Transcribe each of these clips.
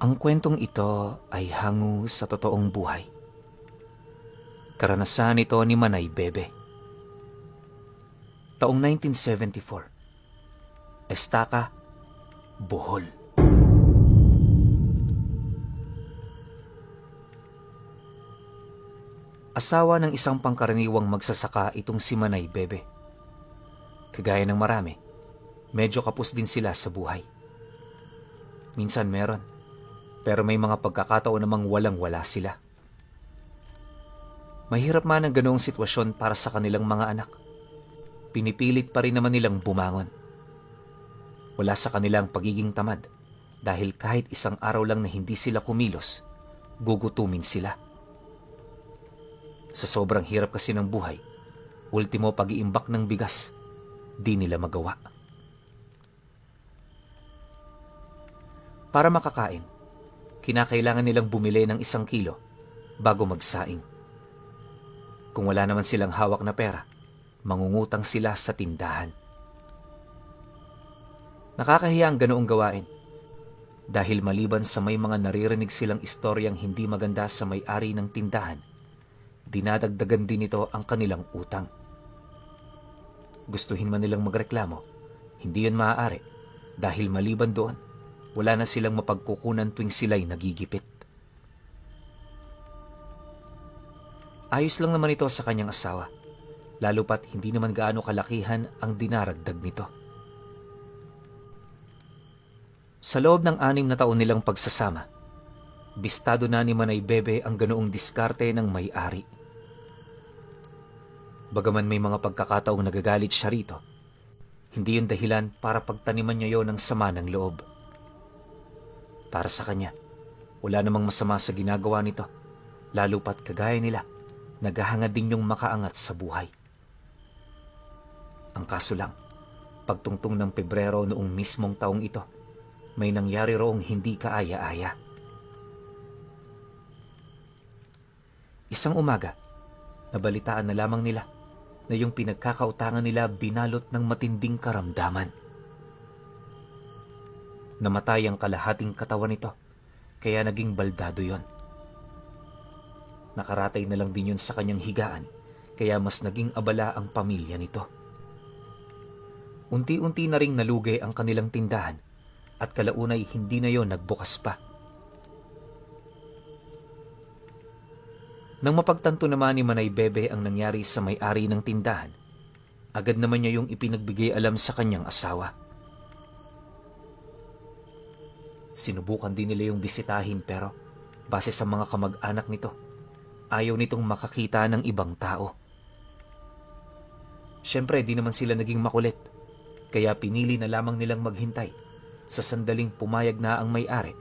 Ang kwentong ito ay hango sa totoong buhay. Karanasan ito ni Manay Bebe. Taong 1974. Estaca, Bohol. Asawa ng isang pangkaraniwang magsasaka itong si Manay Bebe. Kagaya ng marami, medyo kapos din sila sa buhay. Minsan meron, pero may mga pagkakataon namang walang-wala sila. Mahirap man ang ganoong sitwasyon para sa kanilang mga anak. Pinipilit pa rin naman nilang bumangon. Wala sa kanilang pagiging tamad dahil kahit isang araw lang na hindi sila kumilos, gugutumin sila. Sa sobrang hirap kasi ng buhay, ultimo pag-iimbak ng bigas, di nila magawa. Para makakain, kinakailangan nilang bumili ng 1 kilo bago magsaing. Kung wala naman silang hawak na pera, mangungutang sila sa tindahan. Nakakahiya ang ganoong gawain dahil maliban sa may mga naririnig silang istoryang hindi maganda sa may-ari ng tindahan, dinadagdagan din ito ang kanilang utang. Gustuhin man nilang magreklamo, hindi yun maaari dahil maliban doon, wala na silang mapagkukunan tuwing sila'y nagigipit. Ayos lang naman ito sa kanyang asawa, lalo pat hindi naman gaano kalakihan ang dinaragdag nito. Sa loob ng 6 na taon nilang pagsasama, bistado na ni Manay Bebe ang ganoong diskarte ng may-ari. Bagaman may mga pagkakataong nagagalit siya rito, hindi yun dahilan para pagtaniman niya yon ng sama ng loob. Para sa kanya, wala namang masama sa ginagawa nito, lalo pat kagaya nila, naghahangad din yung makaangat sa buhay. Ang kaso lang, pagtungtong ng Pebrero noong mismong taong ito, may nangyari roong hindi kaaya-aya. Isang umaga, nabalitaan na lamang nila na yung pinagkakautangan nila binalot ng matinding karamdaman. Namatay ang kalahating katawan nito, kaya naging baldado yon. Nakaratay na lang din yun sa kanyang higaan, kaya mas naging abala ang pamilya nito. Unti-unti na ring nalugay ang kanilang tindahan at kalaunay hindi na yon nagbukas pa. Nang mapagtanto naman ni Manay Bebe ang nangyari sa may-ari ng tindahan, agad naman niya yung ipinagbigay alam sa kanyang asawa. Sinubukan din nila yung bisitahin pero base sa mga kamag-anak nito, ayaw nitong makakita ng ibang tao. Siyempre, di naman sila naging makulit, kaya pinili na lamang nilang maghintay sa sandaling pumayag na ang may-ari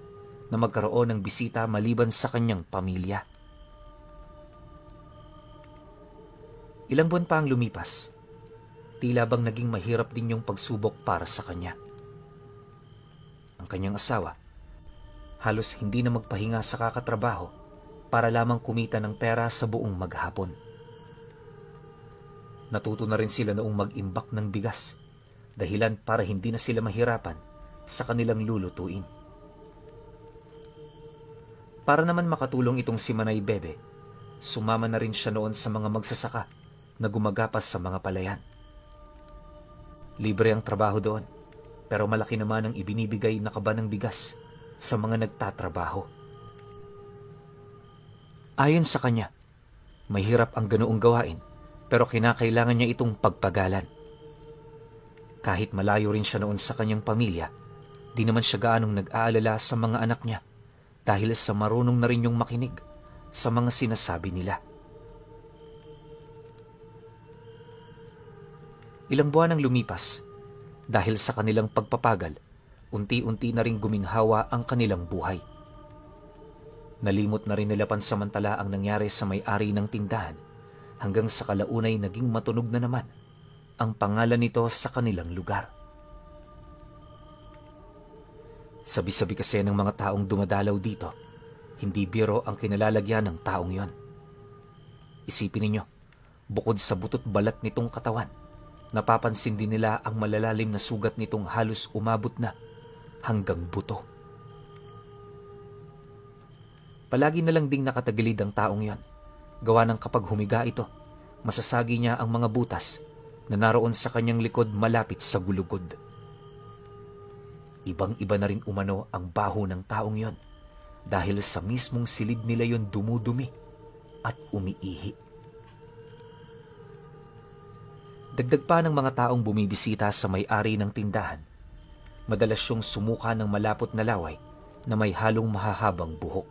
na magkaroon ng bisita maliban sa kanyang pamilya. Ilang buwan pa ang lumipas, tila bang naging mahirap din yung pagsubok para sa kanya. Ang kanyang asawa, halos hindi na magpahinga sa kakatrabaho para lamang kumita ng pera sa buong maghapon. Natuto na rin sila noong mag-imbak ng bigas, dahilan para hindi na sila mahirapan sa kanilang lulutuin. Para naman makatulong itong si Manay Bebe, sumama na rin siya noon sa mga magsasaka na gumagapas sa mga palayan. Libre ang trabaho doon, pero malaki naman ang ibinibigay na kaba ng bigas sa mga nagtatrabaho. Ayon sa kanya, mahirap ang ganoong gawain, pero kinakailangan niya itong pagpagalan. Kahit malayo rin siya noon sa kanyang pamilya, di naman siya gaanong nag-aalala sa mga anak niya dahil sa marunong na rin yung makinig sa mga sinasabi nila. Ilang buwan ang lumipas, dahil sa kanilang pagpapagal, unti-unti na ring guminhawa ang kanilang buhay. Nalimot na rin nila pansamantala ang nangyari sa may-ari ng tindahan, hanggang sa kalaunay naging matunog na naman ang pangalan nito sa kanilang lugar. Sabi-sabi kasi ng mga taong dumadalaw dito, hindi biro ang kinalalagyan ng taong yon. Isipin ninyo, bukod sa butot balat nitong katawan, napapansin din nila ang malalalim na sugat nitong halos umabot na hanggang buto. Palagi na lang ding nakatagilid ang taong yon. Gawa ng kapag humiga ito, masasagi niya ang mga butas na naroon sa kanyang likod malapit sa gulugod. Ibang-iba na rin umano ang baho ng taong yon dahil sa mismong silid nila yon dumudumi at umiihi. Dagdag pa ng mga taong bumibisita sa may-ari ng tindahan, madalas siyang sumuka ng malapot na laway na may halong mahahabang buhok.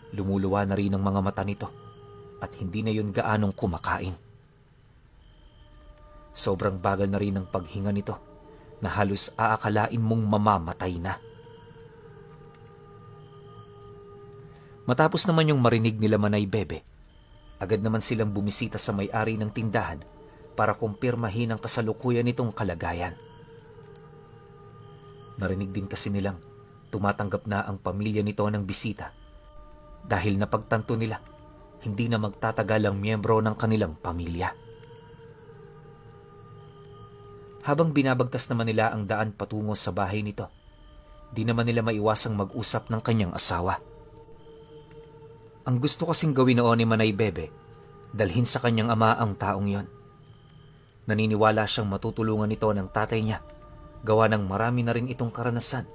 Lumuluwa na rin ang mga mata nito at hindi na yun gaanong kumakain. Sobrang bagal na rin ang paghinga nito na halos aakalain mong mamamatay na. Matapos naman yung marinig nila Manay Bebe, agad naman silang bumisita sa may-ari ng tindahan para kumpirmahin ang kasalukuyan nitong kalagayan. Narinig din kasi nilang tumatanggap na ang pamilya nito ng bisita dahil napagtanto nila hindi na magtatagal ang miyembro ng kanilang pamilya. Habang binabagtas naman nila ang daan patungo sa bahay nito, di naman nila maiwasang mag-usap ng kanyang asawa. Ang gusto kasing gawin noon ni Manay Bebe, dalhin sa kanyang ama ang taong yon. Naniniwala siyang matutulungan ito ng tatay niya, gawa ng marami na rin itong karanasan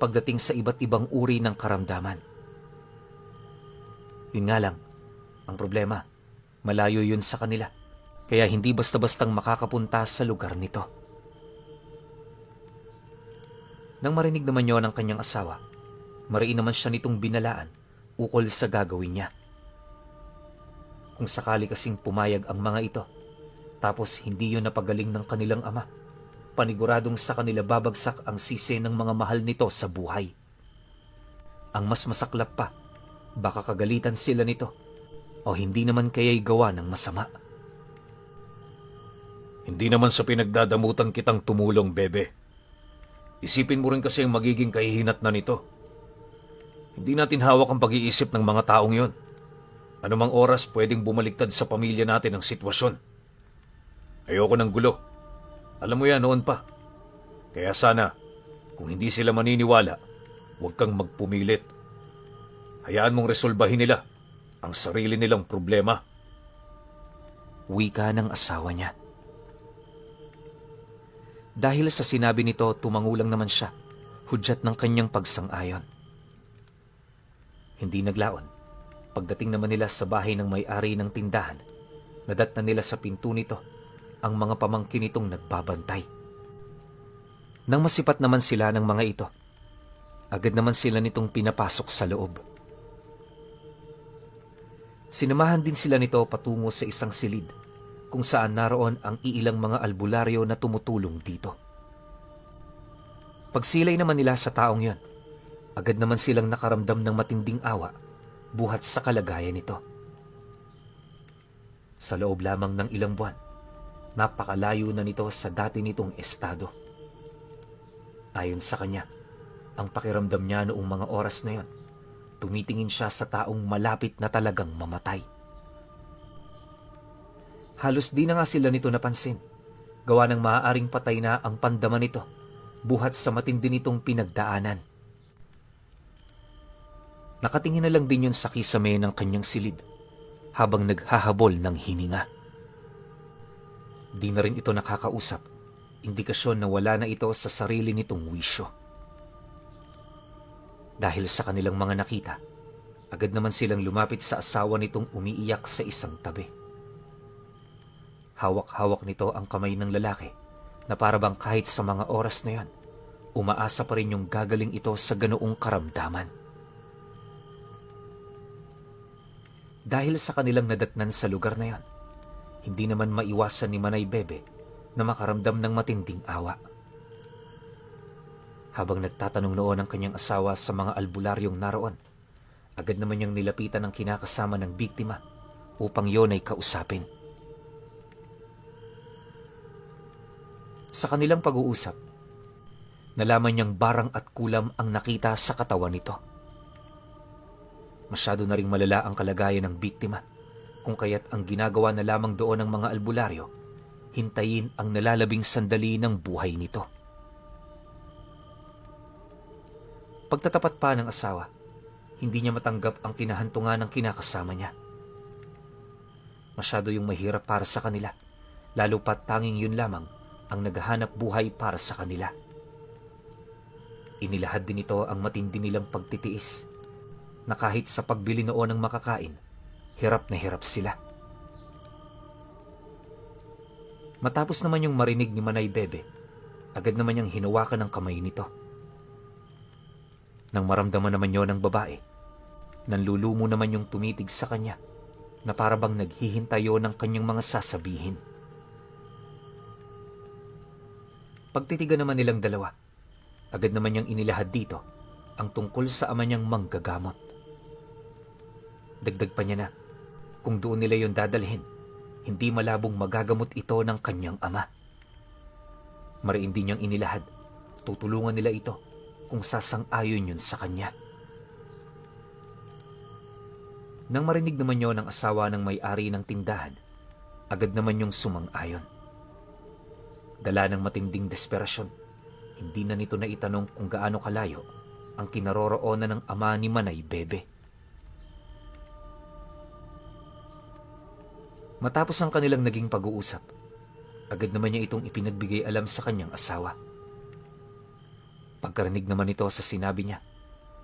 pagdating sa iba't ibang uri ng karamdaman. Yun nga lang, ang problema, malayo yun sa kanila, kaya hindi basta-bastang makakapunta sa lugar nito. Nang marinig naman yon ng kanyang asawa, mariin naman siya nitong binalaan ukol sa gagawin niya. Kung sakali kasing pumayag ang mga ito, tapos hindi yun napagaling ng kanilang ama, paniguradong sa kanila babagsak ang sisi ng mga mahal nito sa buhay. Ang mas masaklap pa, baka kagalitan sila nito o hindi naman kaya'y gawa ng masama. Hindi naman sa pinagdadamutan kitang tumulong, Bebe. Isipin mo rin kasi ang magiging kahihinat na nito. Hindi natin hawak ang pag-iisip ng mga taong yon. Anumang oras pwedeng bumaliktad sa pamilya natin ang sitwasyon. Ayoko ng gulo. Alam mo yan noon pa. Kaya sana, kung hindi sila maniniwala, huwag kang magpumilit. Hayaan mong resolbahin nila ang sarili nilang problema. Wika ng asawa niya. Dahil sa sinabi nito, tumangulang naman siya, hudyat ng kanyang pagsang-ayon. Hindi naglaon. Pagdating naman nila sa bahay ng may-ari ng tindahan, nadatnan nila sa pinto nito ang mga pamangkin nitong nagbabantay. Nang masipat naman sila ng mga ito, agad naman sila nitong pinapasok sa loob. Sinamahan din sila nito patungo sa isang silid kung saan naroon ang iilang mga albularyo na tumutulong dito. Pagsilay naman nila sa taong yon, agad naman silang nakaramdam ng matinding awa buhat sa kalagayan nito. Sa loob lamang ng ilang buwan, napakalayo na nito sa dati nitong estado. Ayon sa kanya, ang pakiramdam niya noong mga oras na yon, tumitingin siya sa taong malapit na talagang mamatay. Halos di na nga sila nito napansin, gawa ng maaaring patay na ang pandama nito, buhat sa matindi nitong pinagdaanan. Nakatingin na lang din yun sa kisame ng kanyang silid, habang naghahabol ng hininga. Di na rin ito nakakausap, indikasyon na wala na ito sa sarili nitong wisyo. Dahil sa kanilang mga nakita, agad naman silang lumapit sa asawa nitong umiiyak sa isang tabi. Hawak-hawak nito ang kamay ng lalaki na parabang kahit sa mga oras na yon, umaasa pa rin yung gagaling ito sa ganoong karamdaman. Dahil sa kanilang nadatnan sa lugar na yon, hindi naman maiwasan ni Manay Bebe na makaramdam ng matinding awa. Habang nagtatanong noon ang kanyang asawa sa mga albularyong naroon, agad naman niyang nilapitan ang kinakasama ng biktima upang yon ay kausapin. Sa kanilang pag-uusap, nalaman niyang barang at kulam ang nakita sa katawan nito. Masyado na ring malala ang kalagayan ng biktima, kung kaya't ang ginagawa na lamang doon ng mga albularyo, hintayin ang nalalabing sandali ng buhay nito. Pagtatapat pa ng asawa, Hindi niya matanggap ang kinahantungan ng kinakasama niya. Masyado yung mahirap para sa kanila, lalo pat tanging yun lamang ang naghahanap buhay para sa kanila. Inilahad din ito ang matindi nilang pagtitiis, na kahit sa pagbili noon ng makakain, hirap na hirap sila. Matapos naman yung marinig ni Manay Bebe, agad naman niyang hinawakan ng kamay nito. Nang maramdaman naman yon ng babae, nanlulumo naman yung tumitig sa kanya na parabang naghihintayo ng kanyang mga sasabihin. Pagtitigan naman nilang dalawa, agad naman niyang inilahad dito ang tungkol sa ama niyang manggagamot. Dagdag pa niya na kung doon nila yon dadalhin, hindi malabong magagamot ito ng kanyang ama. Mariin din niyang inilahad, tutulungan nila ito kung sasang-ayon yun sa kanya. Nang marinig naman yon ng asawa ng may-ari ng tindahan, agad naman yung sumang-ayon. Dala ng matinding desperasyon, hindi na nito naitanong kung gaano kalayo ang kinaroroonan ng ama ni Manay Bebe. Matapos ang kanilang naging pag-uusap, agad naman niya itong ipinagbigay alam sa kanyang asawa. Pagkarinig naman ito sa sinabi niya,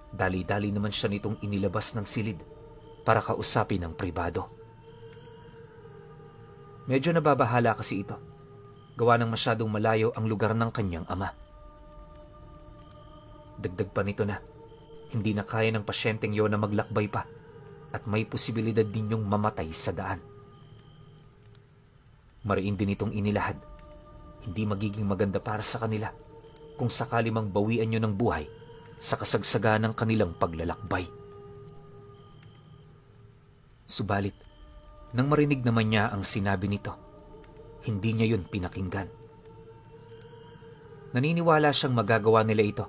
dali-dali naman siya nitong inilabas ng silid para kausapin ng pribado. Medyo nababahala kasi ito, gawa ng masyadong malayo ang lugar ng kanyang ama. Dagdag pa nito na, hindi na kaya ng pasyenteng yon na maglakbay pa at may posibilidad din yung mamatay sa daan. Mariin din itong inilahad, hindi magiging maganda para sa kanila kung sakali mang bawian nyo ng buhay sa kasagsagan ng kanilang paglalakbay. Subalit, nang marinig naman niya ang sinabi nito, hindi niya yun pinakinggan. Naniniwala siyang magagawa nila ito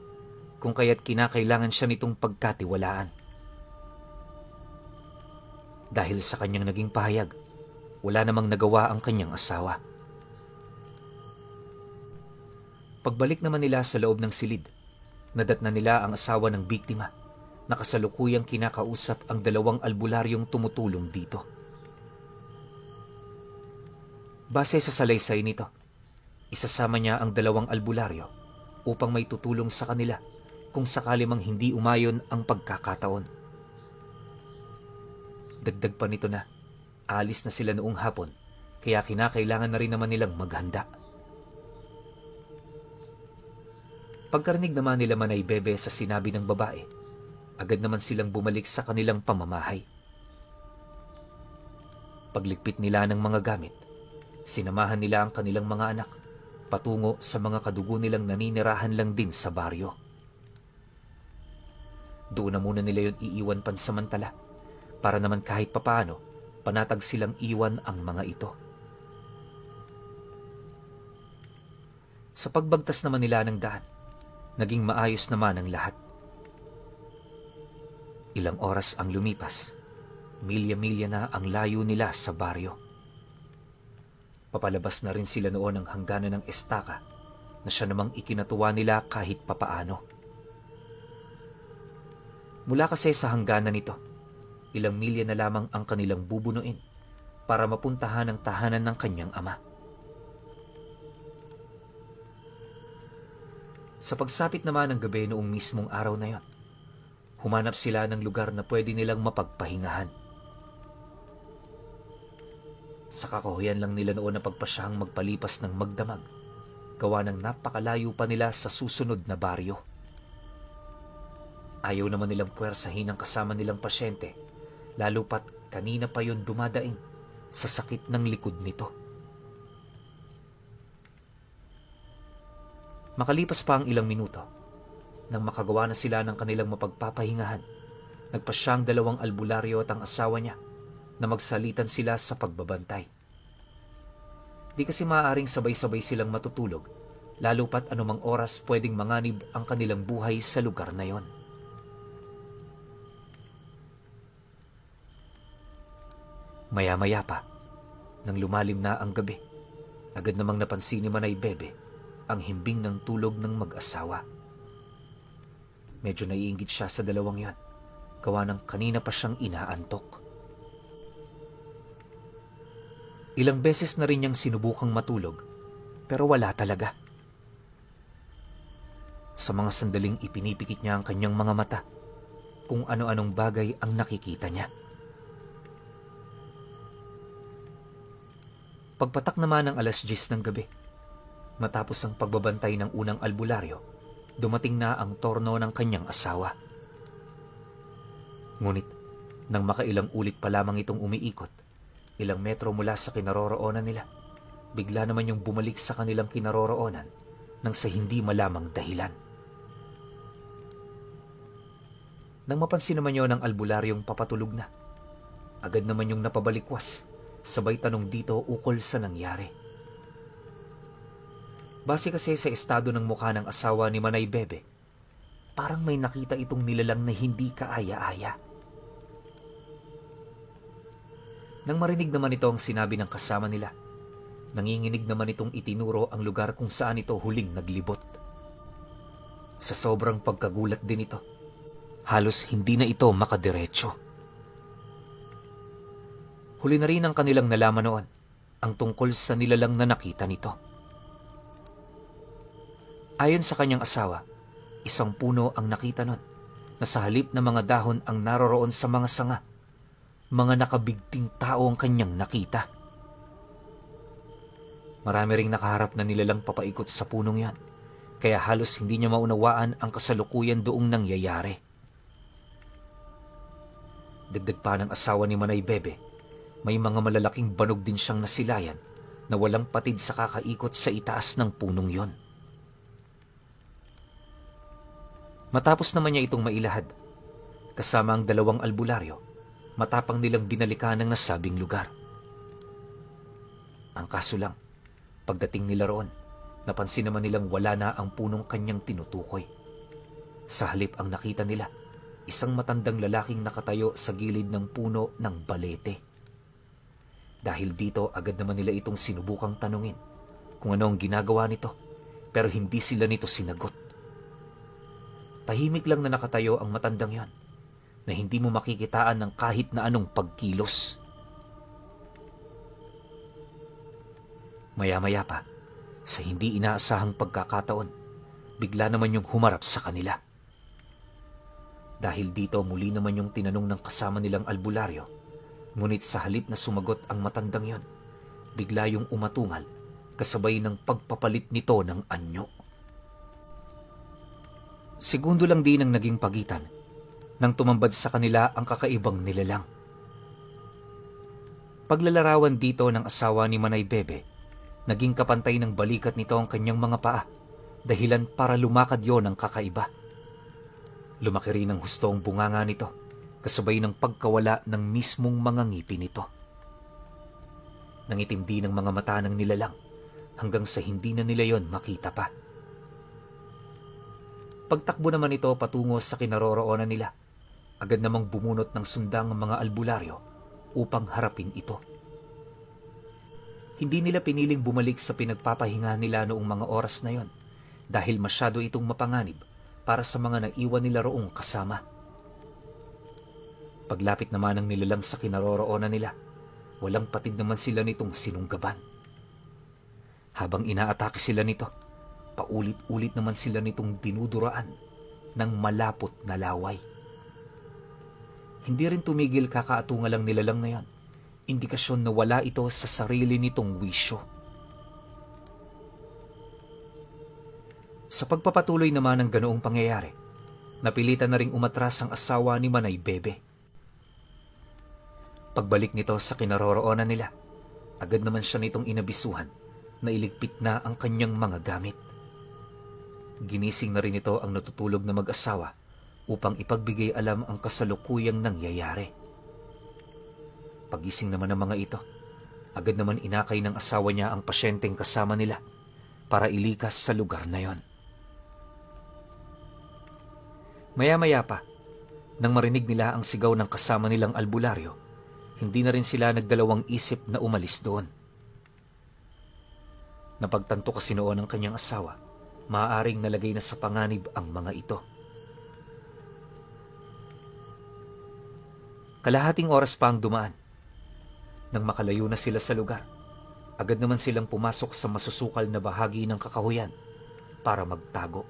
kung kaya't kinakailangan siya nitong pagkatiwalaan. Dahil sa kanyang naging pahayag, wala namang nagawa ang kanyang asawa. Pagbalik naman nila sa loob ng silid, nadatna nila ang asawa ng biktima na kasalukuyang kinakausap ang dalawang albularyong tumutulong dito. Base sa salaysay nito, isasama niya ang dalawang albularyo upang may tutulong sa kanila kung sakali mang hindi umayon ang pagkakataon. Dagdag pa nito na, alis na sila noong hapon, kaya kinakailangan na rin naman nilang maghanda. Pagkarinig naman nila Manay Bebe sa sinabi ng babae, agad naman silang bumalik sa kanilang pamamahay. Paglikpit nila ng mga gamit, sinamahan nila ang kanilang mga anak patungo sa mga kadugo nilang naninirahan lang din sa baryo. Doon na muna nila yon iiwan pansamantala para naman kahit papaano panatag silang iwan ang mga ito. Sa pagbagtas naman nila ng daan, naging maayos naman ang lahat. Ilang oras ang lumipas, milya-milya na ang layo nila sa baryo. Papalabas na rin sila noon ng hangganan ng estaka na siya namang ikinatuwa nila kahit papaano. Mula kasi sa hangganan nito, ilang milya na lamang ang kanilang bubunuin para mapuntahan ang tahanan ng kanyang ama. Sa pagsapit naman ng gabi noong mismong araw na yon, humanap sila ng lugar na pwede nilang mapagpahingahan. Sa kakahuyan lang nila noon na pagpasyahang magpalipas ng magdamag, gawa ng napakalayo pa nila sa susunod na baryo. Ayaw naman nilang puwersahin ang kasama nilang pasyente, lalo pat kanina pa yon dumadaing sa sakit ng likod nito. Makalipas pa ang ilang minuto, nang makagawa na sila ng kanilang mapagpapahingahan, nagpa siyang dalawang albularyo at ang asawa niya na magsalitan sila sa pagbabantay. Di kasi maaaring sabay-sabay silang matutulog, lalo pat anumang oras pwedeng manganib ang kanilang buhay sa lugar na yon. Maya-maya pa, nang lumalim na ang gabi, agad namang napansin ni Manay Bebe ang himbing ng tulog ng mag-asawa. Medyo naiinggit siya sa dalawang yan, gawa ng kanina pa siyang inaantok. Ilang beses na rin niyang sinubukang matulog, pero wala talaga. Sa mga sandaling ipinipikit niya ang kanyang mga mata, kung ano-anong bagay ang nakikita niya. Pagpatak naman ng 10:00 ng gabi, matapos ang pagbabantay ng unang albularyo, dumating na ang torno ng kanyang asawa. Ngunit, nang makailang ulit pa lamang itong umiikot, ilang metro mula sa kinaroroonan nila, bigla naman yung bumalik sa kanilang kinaroroonan nang sa hindi malamang dahilan. Nang mapansin naman yun ng albularyong papatulog na, agad naman yung napabalikwas, sabay tanong dito ukol sa nangyari. Base kasi sa estado ng mukha ng asawa ni Manay Bebe, parang may nakita itong nilalang na hindi kaaya-aya. Nang marinig naman ito ang sinabi ng kasama nila, nanginginig naman itong itinuro ang lugar kung saan ito huling naglibot. Sa sobrang pagkagulat din ito, halos hindi na ito makadiretso. Huli na rin ang kanilang nalaman noon, ang tungkol sa nilalang na nakita nito. Ayon sa kanyang asawa, isang puno ang nakita nun, na sa halip na mga dahon ang naroroon sa mga sanga, mga nakabigting tao ang kanyang nakita. Marami ring nakaharap na nilalang papaikot sa punong yan, kaya halos hindi niya maunawaan ang kasalukuyan doong nangyayari. Dagdag pa ng asawa ni Manay Bebe, may mga malalaking banog din siyang nasilayan na walang patid sa kakaikot sa itaas ng punong yon. Matapos naman niya itong mailahad, kasama ang 2 albularyo, matapang nilang binalikan ang nasabing lugar. Ang kaso lang, pagdating nila roon, napansin naman nilang wala na ang punong kanyang tinutukoy. Sa halip ang nakita nila, isang matandang lalaking nakatayo sa gilid ng puno ng balete. Dahil dito, agad naman nila itong sinubukang tanungin kung ano ang ginagawa nito, pero hindi sila nito sinagot. Tahimik lang na nakatayo ang matandang yon, na hindi mo makikitaan ng kahit na anong pagkilos. Maya-maya pa, sa hindi inaasahang pagkakataon, bigla naman yung humarap sa kanila. Dahil dito muli naman yung tinanong ng kasama nilang albularyo, ngunit sa halip na sumagot ang matandang yon, bigla yung umatungal kasabay ng pagpapalit nito ng anyo. Segundo lang din ang naging pagitan nang tumambad sa kanila ang kakaibang nilalang. Paglalarawan dito ng asawa ni Manay Bebe, naging kapantay ng balikat nito ang kanyang mga paa, dahilan para lumakad yon ng kakaiba. Lumaki rin ang hustong bunganga nito, kasabay ng pagkawala ng mismong mga ngipin nito. Nangitim din ang mga mata ng nilalang, hanggang sa hindi na nila yon makita pa. Pagtakbo naman ito patungo sa kinaroroonan nila, agad namang bumunot ng sundang ang mga albularyo upang harapin ito. Hindi nila piniling bumalik sa pinagpapahinga nila noong mga oras na yon, dahil masyado itong mapanganib para sa mga naiwan nila roong kasama. Paglapit naman ng nilalang sa kinaroroonan nila, walang patid naman sila nitong sinunggaban. Habang inaatake sila nito, paulit-ulit naman sila nitong dinuduraan ng malapot na laway. Hindi rin tumigil kakaatunga lang nilalang na yan, indikasyon na wala ito sa sarili nitong wisyo. Sa pagpapatuloy naman ng ganoong pangyayari, napilitan na ring umatras ang asawa ni Manay Bebe. Pagbalik nito sa kinaroroonan nila, agad naman siya nitong inabisuhan na iligpit na ang kanyang mga gamit. Ginising na rin ito ang natutulog na mag-asawa upang ipagbigay alam ang kasalukuyang nangyayari. Pagising naman ng mga ito, agad naman inakay ng asawa niya ang pasyenteng kasama nila para ilikas sa lugar na yon. Maya-maya pa, nang marinig nila ang sigaw ng kasama nilang albularyo, hindi na rin sila nagdalawang isip na umalis doon. Napagtanto kasi noon ng kanyang asawa, maaaring nalagay na sa panganib ang mga ito. Kalahating oras pa ang dumaan. Nang makalayo na sila sa lugar, agad naman silang pumasok sa masusukal na bahagi ng kakahuyan para magtago.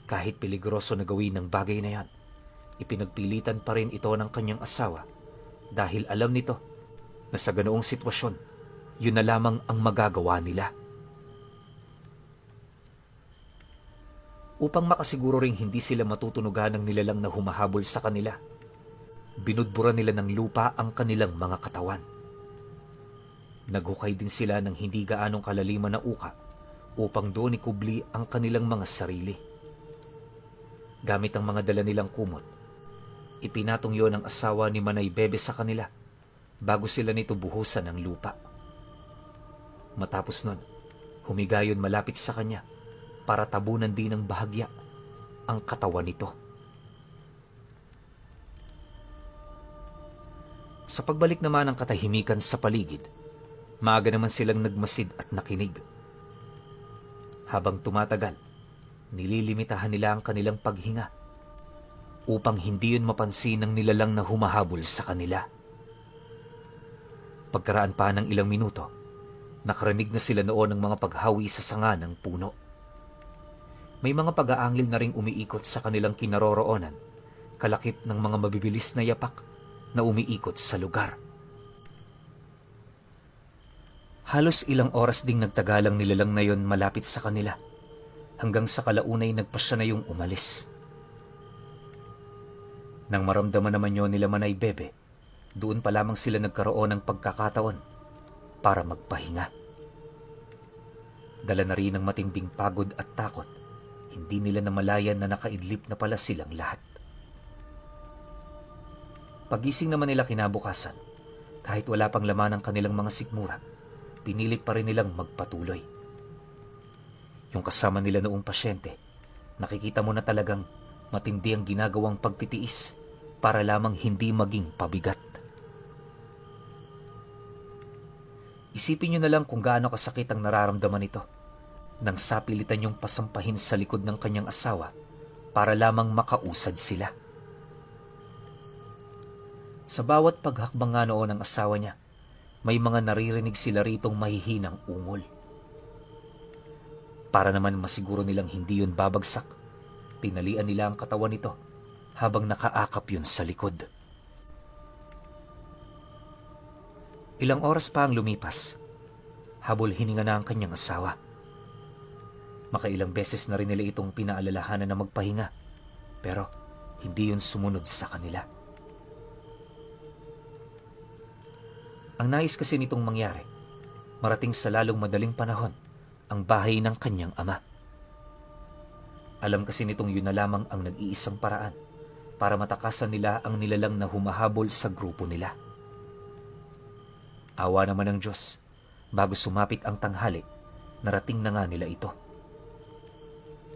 Kahit peligroso na gawin ng bagay na yan, ipinagpilitan pa rin ito ng kanyang asawa dahil alam nito na sa ganoong sitwasyon, yun na lamang ang magagawa nila. Upang makasiguro ring hindi sila matutunugan ng nilalang na humahabol sa kanila, binudburan nila ng lupa ang kanilang mga katawan. Naghukay din sila ng hindi gaanong kalaliman na uka upang doon ikubli ang kanilang mga sarili. Gamit ang mga dala nilang kumot, ipinatong yon ng asawa ni Manay Bebe sa kanila bago sila nito buhusan ng lupa. Matapos nun, humiga yun malapit sa kanya para tabunan din ng bahagya ang katawan nito. Sa pagbalik naman ng katahimikan sa paligid, maaga naman silang nagmasid at nakinig. Habang tumatagal, nililimitahan nila ang kanilang paghinga upang hindi yun mapansin ng nilalang na humahabol sa kanila. Pagkaraan pa ng ilang minuto, nakarinig na sila noon ng mga paghawi sa sanga ng puno. May mga pag-aangil na ring umiikot sa kanilang kinaroroonan, kalakip ng mga mabibilis na yapak na umiikot sa lugar. Halos ilang oras ding nagtagalang nilalang na yon malapit sa kanila, hanggang sa kalaunay nagpasya na yung umalis. Nang maramdaman naman yon nila Manay Bebe, doon pa lamang sila nagkaroon ng pagkakataon para magpahinga. Dala na rin ng matinding pagod at takot, hindi nila namalayan na nakaidlip na pala silang lahat. Pagising naman nila kinabukasan, kahit wala pang laman ang kanilang mga sikmura, pinilit pa rin nilang magpatuloy. Yung kasama nila noong pasyente, nakikita mo na talagang matindi ang ginagawang pagtitiis para lamang hindi maging pabigat. Isipin nyo na lang kung gaano kasakit ang nararamdaman nito nang sapilitan yung pasampahin sa likod ng kanyang asawa para lamang makausad sila. Sa bawat paghakbang nga noon ng asawa niya, may mga naririnig sila ritong mahihinang ungol. Para naman masiguro nilang hindi yun babagsak, tinalian nila ang katawan nito habang nakaakap yun sa likod. Ilang oras pa ang lumipas, habol hininga na ang kanyang asawa. Makailang beses na rin nila itong pinaalalahanan na magpahinga, pero hindi yun sumunod sa kanila. Ang nais kasi nitong mangyari, marating sa lalong madaling panahon ang bahay ng kanyang ama. Alam kasi nitong yun na lamang ang nag-iisang paraan para matakasan nila ang nilalang na humahabol sa grupo nila. Awa naman ng Diyos, bago sumapit ang tanghali, narating na nga nila ito.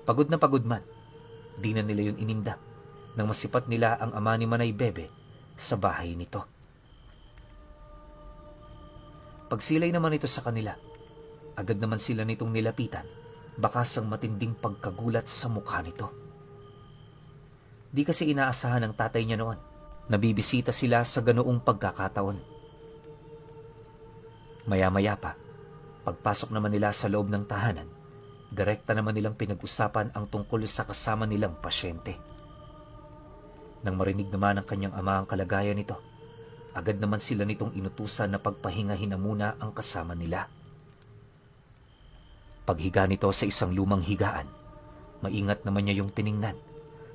Pagod na pagod man, di na nila yun ininda nang masipat nila ang ama ni Manay Bebe sa bahay nito. Pagsilay naman ito sa kanila, agad naman sila nitong nilapitan, bakas ang matinding pagkagulat sa mukha nito. Di kasi inaasahan ng tatay niya noon, nabibisita sila sa ganoong pagkakataon. Maya-maya pa, pagpasok naman nila sa loob ng tahanan, direkta naman nilang pinag-usapan ang tungkol sa kasama nilang pasyente. Nang marinig naman ng kanyang ama ang kalagayan nito, agad naman sila nitong inutusan na pagpahingahin na muna ang kasama nila. Paghiga nito sa isang lumang higaan, maingat naman niya yung tiningnan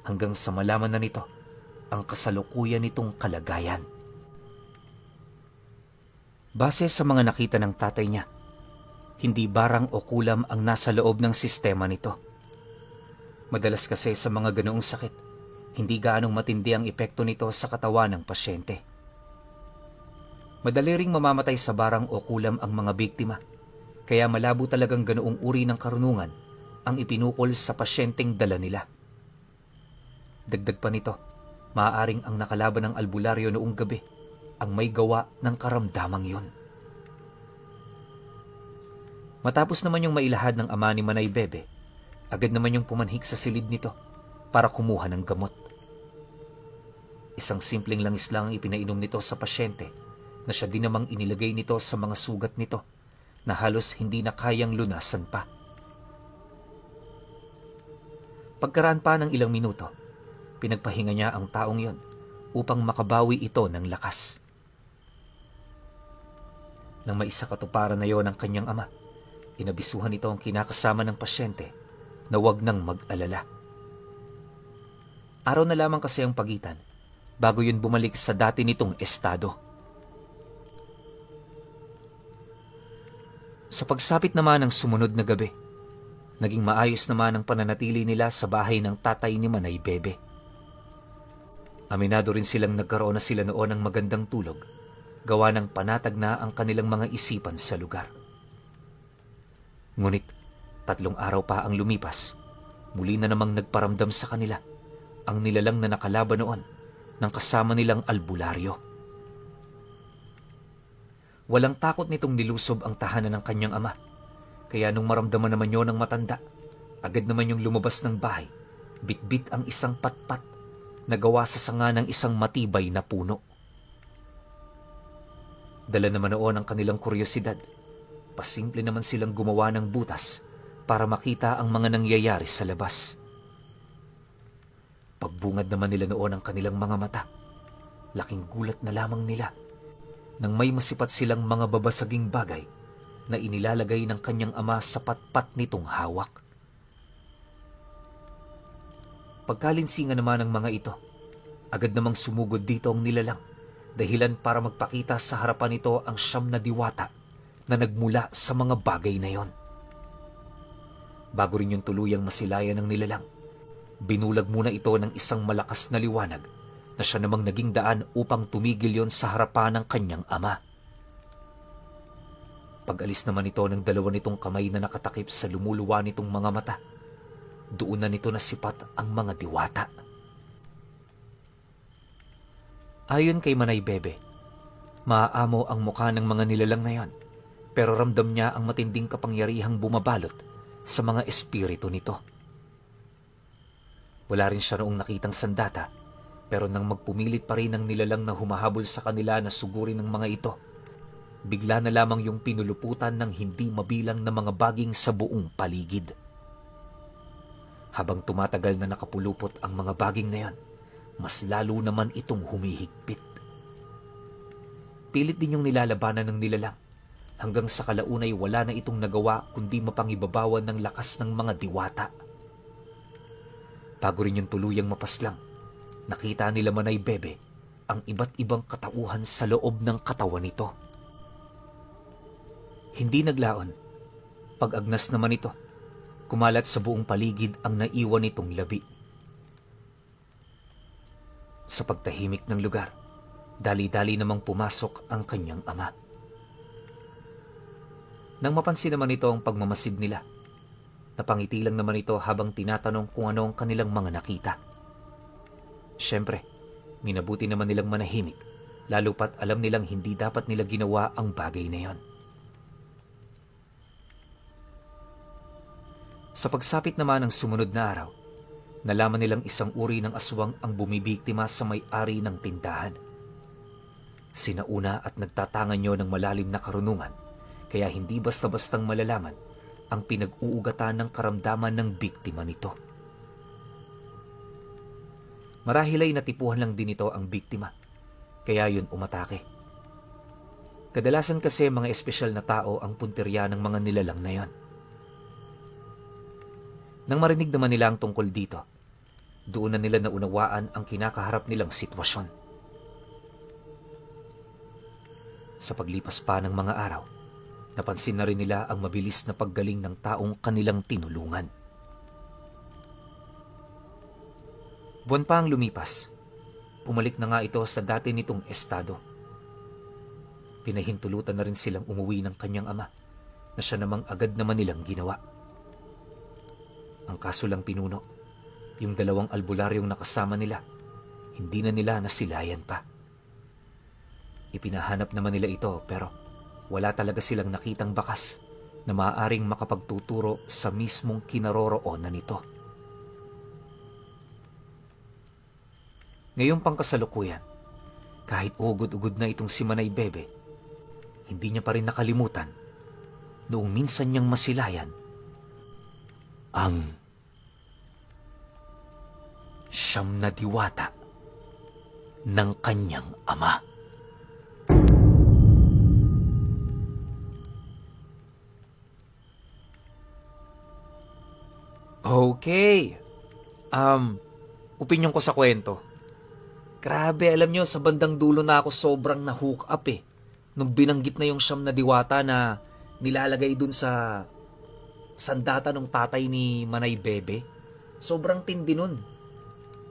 hanggang sa malaman na nito ang kasalukuyan nitong kalagayan. Base sa mga nakita ng tatay niya, hindi barang o kulam ang nasa loob ng sistema nito. Madalas kasi sa mga ganoong sakit, hindi gaanong matindi ang epekto nito sa katawan ng pasyente. Madali ring mamamatay sa barang o kulam ang mga biktima, kaya malabo talagang ganoong uri ng karunungan ang ipinukol sa pasyenteng dala nila. Dagdag pa nito, maaaring ang nakalaban ng albularyo noong gabi ang may gawa ng karamdamang yun. Matapos naman yung mailahad ng ama ni Manay Bebe, agad naman yung pumanhik sa silid nito para kumuha ng gamot. Isang simpleng langis lang ang ipinainom nito sa pasyente na siya din namang inilagay nito sa mga sugat nito na halos hindi na kayang lunasan pa. Pagkaraan pa ng ilang minuto, pinagpahinga niya ang taong yon upang makabawi ito ng lakas. Nang maisakatuparan na yon ng kanyang ama, inabisuhan ito ang kinakasama ng pasyente na huwag nang mag-alala. Araw na lamang kasi ang pagitan bago yun bumalik sa dati nitong estado. Sa pagsapit naman ng sumunod na gabi, naging maayos naman ang pananatili nila sa bahay ng tatay ni Manay Bebe. Aminado rin silang nagkaroon na sila noon ng magandang tulog, gawa ng panatag na ang kanilang mga isipan sa lugar. Ngunit 3 araw pa ang lumipas, muli na namang nagparamdam sa kanila ang nilalang na nakalaban noon ng kasama nilang albularyo. Walang takot nitong nilusob ang tahanan ng kanyang ama, kaya nung maramdaman naman yon ng matanda, agad naman yung lumabas ng bahay, bitbit ang isang patpat na gawa sa sanga ng isang matibay na puno. Dala naman noon ang kanilang kuryosidad, pasimple naman silang gumawa ng butas para makita ang mga nangyayari sa labas. Pagbungad naman nila noon ang kanilang mga mata, laking gulat na lamang nila nang may masipat silang mga babasaging bagay na inilalagay ng kanyang ama sa patpat nitong hawak. Pagkalinsingan naman ng mga ito, agad namang sumugod dito ang nilalang, dahilan para magpakita sa harapan nito ang 9 na diwata na nagmula sa mga bagay na yon. Bago rin yung tuluyang masilayan ng nilalang, binulag muna ito ng isang malakas na liwanag na siya namang naging daan upang tumigil yon sa harapan ng kanyang ama. Pag-alis naman ito ng 2 nitong kamay na nakatakip sa lumuluwa nitong mga mata, doon na nito nasipat ang mga diwata. Ayon kay Manay Bebe, maaamo ang mukha ng mga nilalang na yon, pero ramdam niya ang matinding kapangyarihang bumabalot sa mga espiritu nito. Wala rin siya noong nakitang sandata, pero nang magpumilit pa rin ang nilalang na humahabol sa kanila na sugurin ng mga ito, bigla na lamang yung pinuluputan ng hindi mabilang na mga baging sa buong paligid. Habang tumatagal na nakapulupot ang mga baging na yan, mas lalo naman itong humihigpit. Pilit din yung nilalabanan ng nilalang, hanggang sa kalaunay wala na itong nagawa kundi mapangibabawan ng lakas ng mga diwata. Bago rin yung tuluyang mapaslang, nakita nila Manay Bebe ang iba't ibang katauhan sa loob ng katawan nito. Hindi naglaon. Pag-agnas naman ito, kumalat sa buong paligid ang naiwan nitong labi. Sa pagtahimik ng lugar, dali-dali namang pumasok ang kanyang ama. Nang mapansin naman ito ang pagmamasid nila, napangiti lang naman ito habang tinatanong kung ano ang kanilang mga nakita. Siyempre, minabuti naman nilang manahimik, lalo pat alam nilang hindi dapat nila ginawa ang bagay na yon. Sa pagsapit naman ng sumunod na araw, nalaman nilang isang uri ng aswang ang bumibiktima sa may-ari ng tindahan. Sinauna at nagtatangan niyo ng malalim na karunungan, kaya hindi basta-bastang malalaman ang pinag-uugatan ng karamdaman ng biktima nito. Marahil ay natipuhan lang din ito ang biktima, kaya yun umatake. Kadalasan kasi mga espesyal na tao ang punterya ng mga nilalang na yon. Nang marinig naman nila ang tungkol dito, doon na nila naunawaan ang kinakaharap nilang sitwasyon. Sa paglipas pa ng mga araw, napansin na rin nila ang mabilis na paggaling ng taong kanilang tinulungan. Buwan pa ang lumipas, pumalik na nga ito sa dati nitong estado. Pinahintulutan na rin silang umuwi ng kanyang ama, na siya namang agad naman nilang ginawa. Ang kaso lang pinuno, yung 2 albularyong nakasama nila, hindi na nila nasilayan pa. Ipinahanap naman nila ito pero wala talaga silang nakitang bakas na maaaring makapagtuturo sa mismong kinaroroonan nito. Ngayong pangkasalukuyan, kahit ugod-ugod na itong si Manay Bebe, hindi niya pa rin nakalimutan noong minsan niyang masilayan ang siyam na diwata ng kanyang ama. Okay. Opinyon ko sa kwento. Grabe, alam nyo, sa bandang dulo na ako sobrang na-hook up eh. Nung binanggit na yung siyam na diwata na nilalagay dun sa sandata ng tatay ni Manay Bebe. Sobrang tindi nun.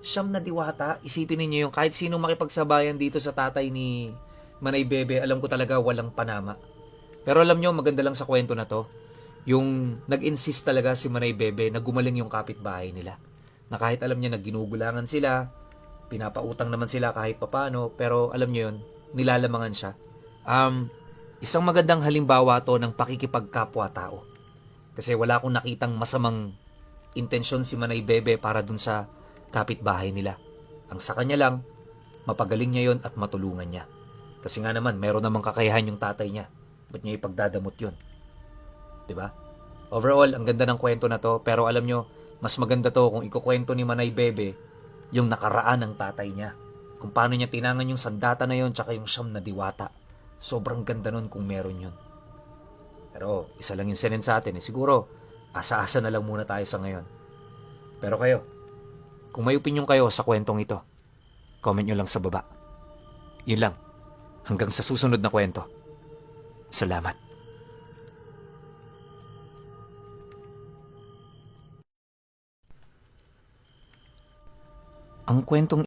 Siyam na diwata, isipin ninyo yung kahit sino makipagsabayan dito sa tatay ni Manay Bebe, alam ko talaga walang panama. Pero alam nyo, maganda lang sa kwento na to, yung nag-insist talaga si Manay Bebe na gumaling yung kapitbahay nila. Na kahit alam niya na ginugulangan sila, pinapautang naman sila kahit papano, pero alam niyo yun, nilalamangan siya. Isang magandang halimbawa to ng pakikipagkapwa-tao. Kasi wala akong nakitang masamang intensyon si Manay Bebe para dun sa kapitbahay nila. Ang sa kanya lang, mapagaling niya yon at matulungan niya. Kasi nga naman, meron namang kakayahan yung tatay niya. Ba't niya ipagdadamot yun? Diba? Overall, ang ganda ng kwento na to, pero alam nyo, mas maganda to kung ikukwento ni Manay Bebe yung nakaraan ng tatay niya. Kung paano niya tinangan yung sandata na yon tsaka yung siyam na diwata. Sobrang ganda nun kung meron yun. Pero isa lang yung sinin sa atin. Siguro, asa-asa na lang muna tayo sa ngayon. Pero kayo, kung may opinion kayo sa kwentong ito, comment nyo lang sa baba. Yun lang. Hanggang sa susunod na kwento. Salamat. Ang kwentong